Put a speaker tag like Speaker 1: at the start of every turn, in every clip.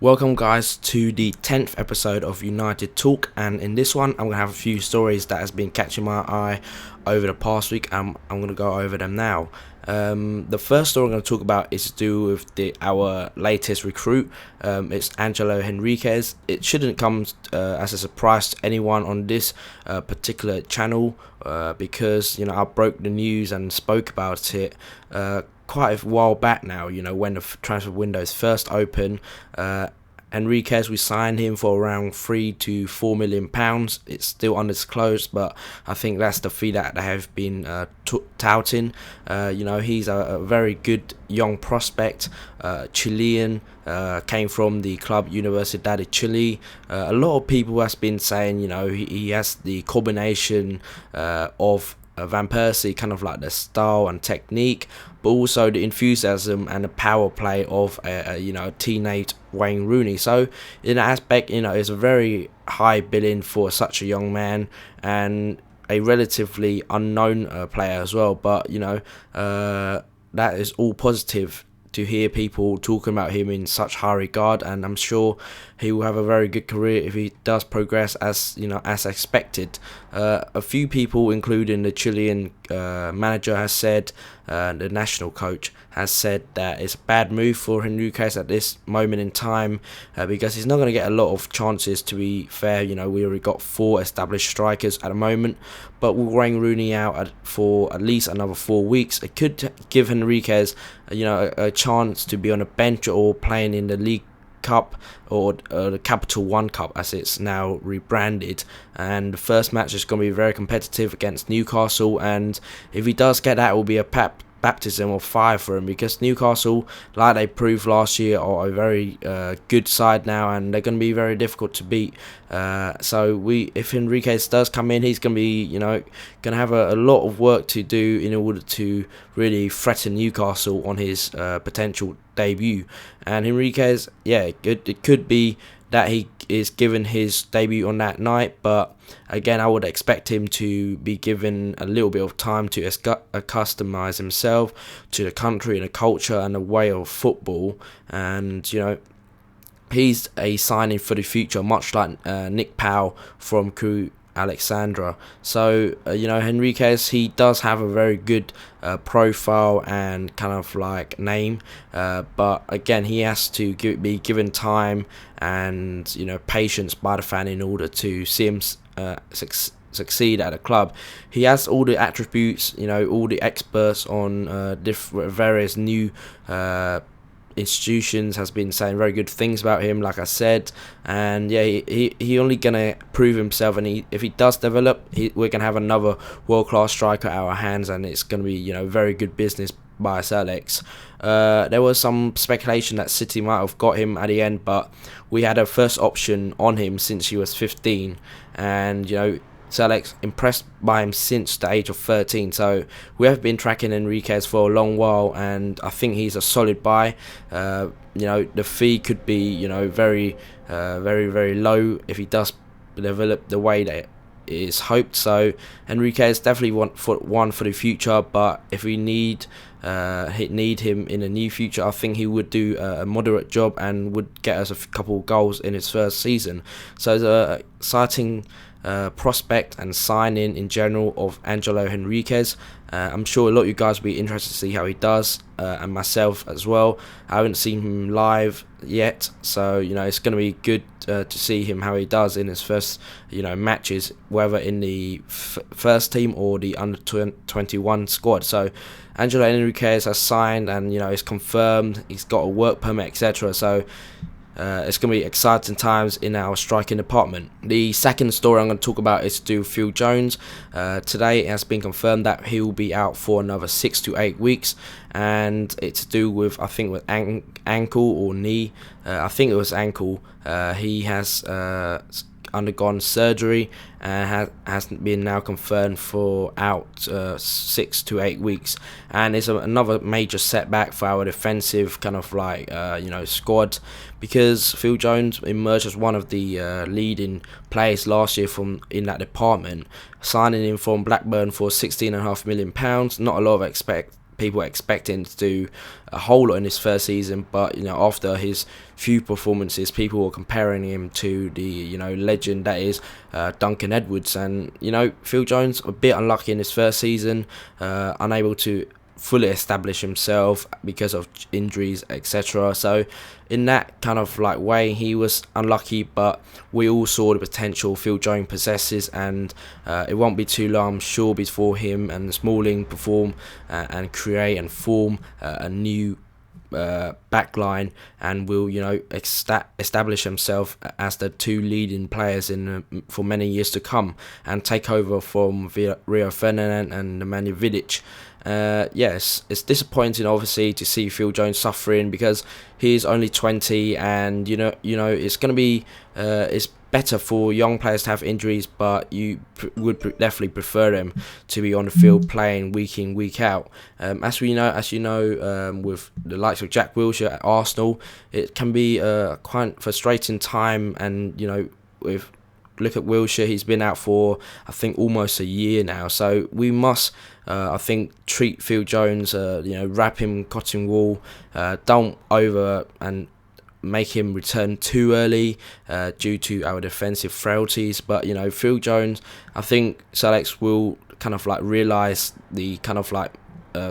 Speaker 1: Welcome guys to the 10th episode of United Talk, and in this one I'm going to have a few stories that has been catching my eye over the past week. I'm going to go over them now. The first story I'm going to talk about is to do with our latest recruit. It's Angelo Henriquez. It shouldn't come as a surprise to anyone on this particular channel because I broke the news and spoke about it quite a while back now, when the transfer window is first open. Henriquez, we signed him for around £3 to £4 million. It's still undisclosed, but I think that's the fee that they have been touting. He's a very good young prospect, Chilean, came from the club Universidad de Chile. A lot of people has been saying, he has the combination of Van Persie, kind of like the style and technique, but also the enthusiasm and the power play of a teenage Wayne Rooney. So in that aspect, it's a very high billing for such a young man and a relatively unknown player as well. But that is all positive to hear people talking about him in such high regard, and I'm sure he will have a very good career if he does progress as expected. A few people, including the Chilean manager, has said, the national coach has said that it's a bad move for Henriquez at this moment in time because he's not going to get a lot of chances. To be fair, we already got 4 established strikers at the moment, but with Wayne Rooney out for at least another 4 weeks, it could give Henriquez a chance to be on a bench or playing in the League Cup or the Capital One Cup as it's now rebranded. And the first match is going to be very competitive against Newcastle, and if he does get that, it will be a baptism of fire for him, because Newcastle, like they proved last year, are a very good side now, and they're going to be very difficult to beat. So if Henriquez does come in, he's going to be going to have a lot of work to do in order to really threaten Newcastle on his potential debut. And Henriquez, it could be that he is given his debut on that night, but again, I would expect him to be given a little bit of time to accustomize himself to the country and the culture and the way of football. And he's a signing for the future, much like Nick Powell from Crew Alexandra. So Henriquez, he does have a very good profile and kind of like name, but again, he has to be given time and patience by the fan in order to see him succeed at a club. He has all the attributes, all the experts on various new institutions has been saying very good things about him, like I said, and he only gonna prove himself, and if he does develop, we're gonna have another world-class striker at our hands, and it's gonna be very good business by Sir Alex. There was some speculation that City might have got him at the end, but we had a first option on him since he was 15, and Sir Alex impressed by him since the age of 13. So we have been tracking Henriquez for a long while, and I think he's a solid buy. The fee could be very very low if he does develop the way that it is hoped. So Henriquez definitely one for the future, but if we need him in the near future, I think he would do a moderate job and would get us a couple of goals in his first season. So it's an exciting prospect and signing in general of Angelo Henriquez. I'm sure a lot of you guys will be interested to see how he does, and myself as well. I haven't seen him live yet, so it's going to be good to see him how he does in his first matches, whether in the first team or the under 21 squad. So Angelo Henriquez has signed, and it's confirmed he's got a work permit, etc. So it's going to be exciting times in our striking department. The second story I'm going to talk about is to do with Phil Jones. Today it has been confirmed that he will be out for another 6 to 8 weeks, and it's to do with, I think, with ankle or knee. I think it was ankle. He has undergone surgery and has been now confirmed for out 6 to 8 weeks, and it's another major setback for our defensive kind of like squad, because Phil Jones emerged as one of the leading players last year in that department, signing him from Blackburn for £16.5 million. Not a lot of people expecting to do a whole lot in his first season, but after his few performances, people were comparing him to the legend that is Duncan Edwards. And Phil Jones a bit unlucky in his first season, unable to fully establish himself because of injuries, etc. So in that kind of way, he was unlucky, but we all saw the potential Phil Jones possesses, and it won't be too long, I'm sure, before him and Smalling perform and create and form a new backline, and will establish himself as the two leading players for many years to come, and take over from Rio Ferdinand and Nemanja Vidic. Yes, it's disappointing obviously to see Phil Jones suffering, because he's only 20, and it's going to be it's better for young players to have injuries, but you would definitely prefer them to be on the field playing week in, week out. As you know, with the likes of Jack Wilshere at Arsenal, it can be quite frustrating time, and look at Wilshere, he's been out for I think almost a year now, so we must I think treat Phil Jones, wrap him cotton wool, don't over and make him return too early due to our defensive frailties. But Phil Jones, I think Sir Alex will kind of realise the kind of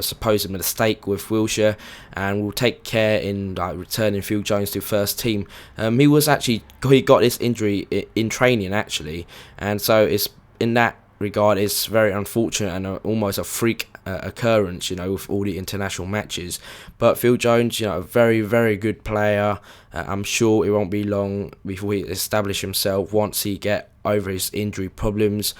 Speaker 1: supposed mistake with Wilshere, and will take care in returning Phil Jones to first team. He got this injury in training actually, and so it's in that regard it's very unfortunate and almost a freak occurrence, with all the international matches. But Phil Jones, a very, very good player. I'm sure it won't be long before he establish himself once he get over his injury problems.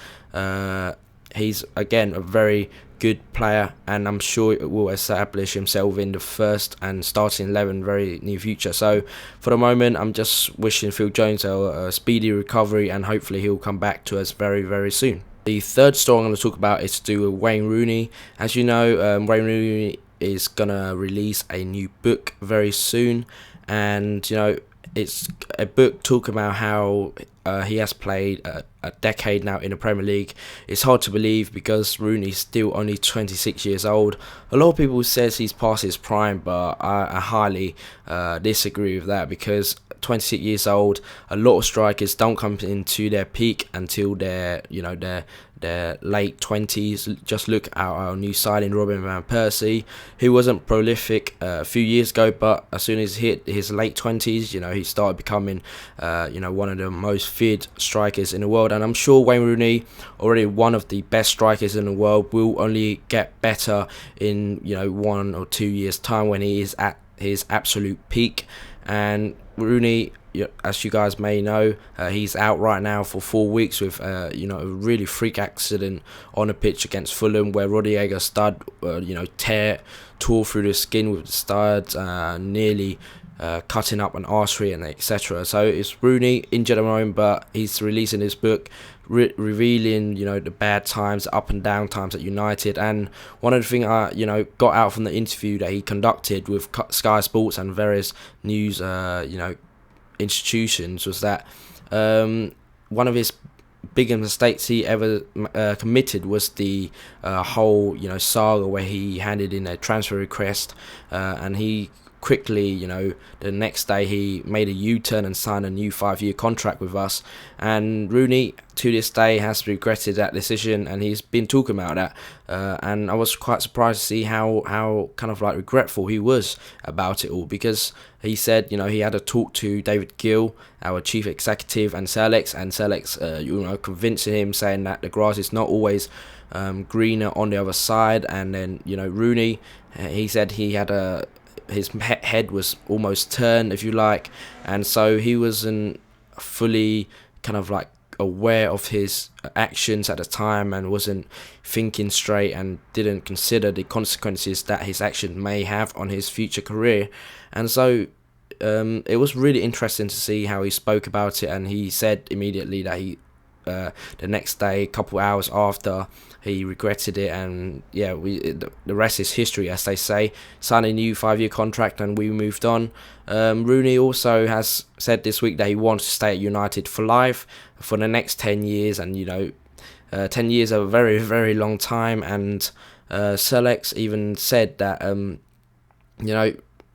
Speaker 1: He's again a very good player, and I'm sure it will establish himself in the first and starting 11 very near future. So for the moment, I'm just wishing Phil Jones a speedy recovery, and hopefully he'll come back to us very, very soon. The third story I'm going to talk about is to do with Wayne Rooney. As you know, Wayne Rooney is going to release a new book very soon, and it's a book talking about how he has played a decade now in the Premier League. It's hard to believe because Rooney's still only 26 years old. A lot of people says he's past his prime, but I highly disagree with that, because 26 years old, a lot of strikers don't come into their peak until their late 20s. Just look at our new signing, Robin van Persie, who wasn't prolific a few years ago, but as soon as he hit his late 20s, he started becoming one of the most feared strikers in the world. And I'm sure Wayne Rooney, already one of the best strikers in the world, will only get better in 1 or 2 years time when he is at his absolute peak. And Rooney, as you guys may know, he's out right now for 4 weeks with a really freak accident on a pitch against Fulham, where Rodriguez stud tore through the skin with the studs, nearly cutting up an artery and etc. So it's Rooney injured at the moment, but he's releasing his book revealing the bad times, up and down times at United. And one of the things I got out from the interview that he conducted with Sky Sports and various news institutions was that one of his biggest mistakes he ever committed was the whole saga where he handed in a transfer request, and he quickly, the next day he made a U-turn and signed a new 5-year contract with us. And Rooney, to this day, has regretted that decision, and he's been talking about that. And I was quite surprised to see how kind of regretful he was about it all, because he said, he had a talk to David Gill, our chief executive, and Sir Alex, convincing him, saying that the grass is not always greener on the other side. And then, Rooney, he said he had his head was almost turned, if you like, and so he wasn't fully kind of aware of his actions at the time, and wasn't thinking straight, and didn't consider the consequences that his action may have on his future career. And so it was really interesting to see how he spoke about it. And he said immediately that he the next day, a couple hours after, he regretted it. And yeah, the rest is history, as they say. Signed a new 5-year contract, and we moved on. Rooney also has said this week that he wants to stay at United for life for the next 10 years, and 10 years are a very, very long time, and Sir Alex even said that,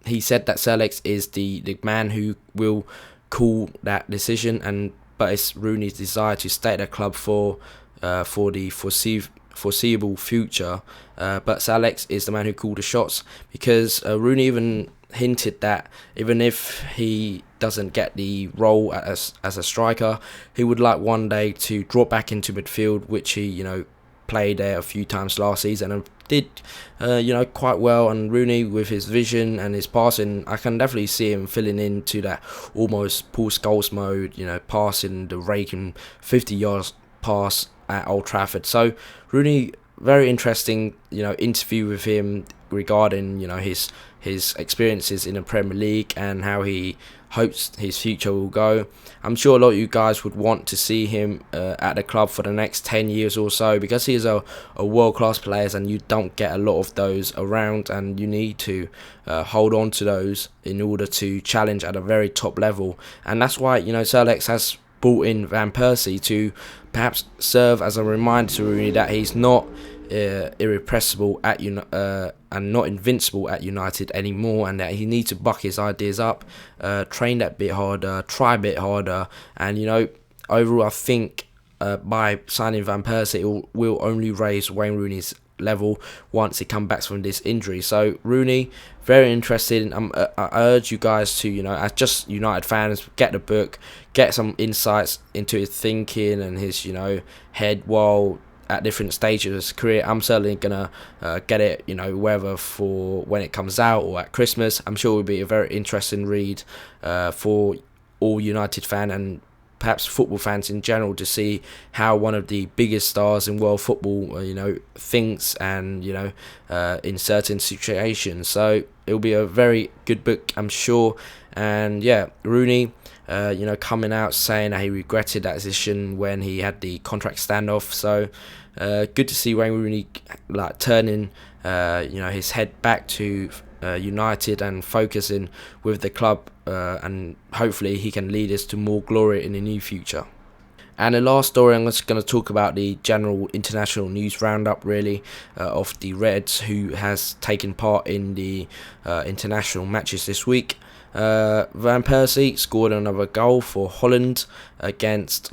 Speaker 1: he said that Sir Alex is the man who will call that decision, but it's Rooney's desire to stay at the club for the foreseeable future. But Sir Alex is the man who called the shots, because Rooney even hinted that even if he doesn't get the role as a striker, he would like one day to drop back into midfield, which he played there a few times last season and did quite well. And Rooney, with his vision and his passing, I can definitely see him filling into that almost Paul Scholes mode, passing the raking 50 yards pass at Old Trafford. So Rooney, very interesting interview with him regarding his experiences in the Premier League and how he hopes his future will go. I'm sure a lot of you guys would want to see him at the club for the next 10 years or so, because he is a world-class player, and you don't get a lot of those around, and you need to hold on to those in order to challenge at a very top level. And that's why Sir Alex has brought in Van Persie to perhaps serve as a reminder to Rooney that he's not irrepressible and not invincible at United anymore, and that he needs to buck his ideas up, train that bit harder, try a bit harder, and overall I think by signing Van Persie it will only raise Wayne Rooney's level once he comes back from this injury. So Rooney, very interested. I urge you guys to, as just United fans, get the book, get some insights into his thinking and his head while at different stages of his career. I'm certainly gonna get it, whether for when it comes out or at Christmas. I'm sure it will be a very interesting read for all United fan and perhaps football fans in general, to see how one of the biggest stars in world football thinks and in certain situations. So it'll be a very good book, I'm sure. And yeah, Rooney coming out saying that he regretted that decision when he had the contract standoff. So good to see Wayne Rooney turning his head back to United and focusing with the club, and hopefully he can lead us to more glory in the near future. And the last story, I'm just going to talk about the general international news roundup, really, of the Reds, who has taken part in the international matches this week. Van Persie scored another goal for Holland against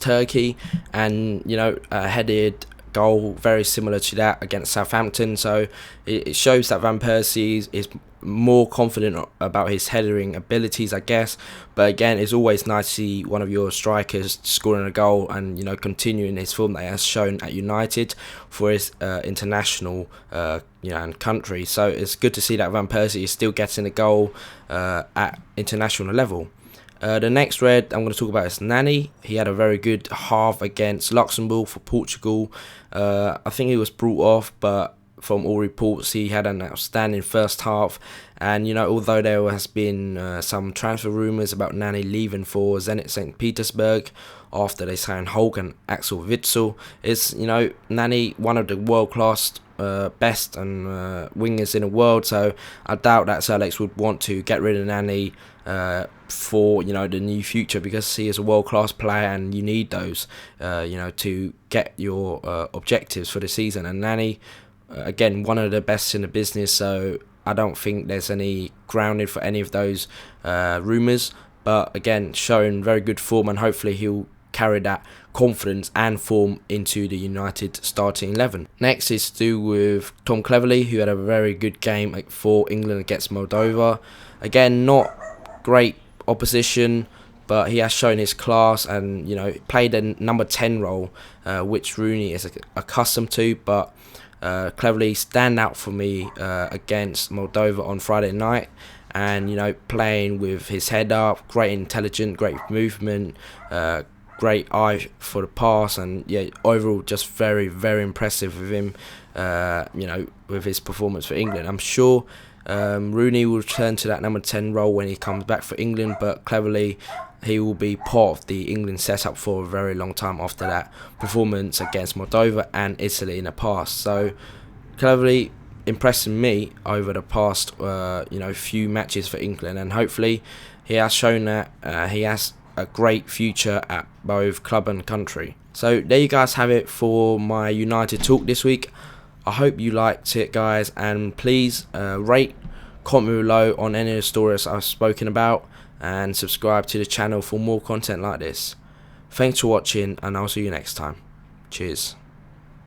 Speaker 1: Turkey, and a headed goal very similar to that against Southampton. So it shows that Van Persie is more confident about his headering abilities, I guess. But again, it's always nice to see one of your strikers scoring a goal and continuing his form that he has shown at United for his international and country. So it's good to see that Van Persie is still getting a goal at international level. The next Red I'm going to talk about is Nani. He had a very good half against Luxembourg for Portugal. I think he was brought off, but from all reports he had an outstanding first half. And although there has been some transfer rumours about Nani leaving for Zenit St. Petersburg after they signed Hulk and Axel Witsel, is Nani one of the world-class best and wingers in the world. So I doubt that Sir Alex would want to get rid of Nani for the new future, because he is a world-class player and you need those to get your objectives for the season. And Nani, again, one of the best in the business, so I don't think there's any grounding for any of those rumours. But again, showing very good form, and hopefully he'll carry that confidence and form into the United starting 11. Next is to do with Tom Cleverley, who had a very good game for England against Moldova. Again, not great opposition, but he has shown his class and played a number 10 role, which Rooney is accustomed to. But Cleverley stand out for me against Moldova on Friday night, and playing with his head up, great intelligence, great movement, great eye for the pass, and overall just very, very impressive with him, with his performance for England. I'm sure Rooney will return to that number 10 role when he comes back for England, but Cleverley, he will be part of the England setup for a very long time after that performance against Moldova and Italy in the past. So Cleverley impressing me over the past few matches for England, and hopefully he has shown that he has a great future at both club and country. So there you guys have it for my United talk this week. I hope you liked it, guys, and please rate, comment below on any of the stories I've spoken about, and subscribe to the channel for more content like this. Thanks for watching, and I'll see you next time. Cheers.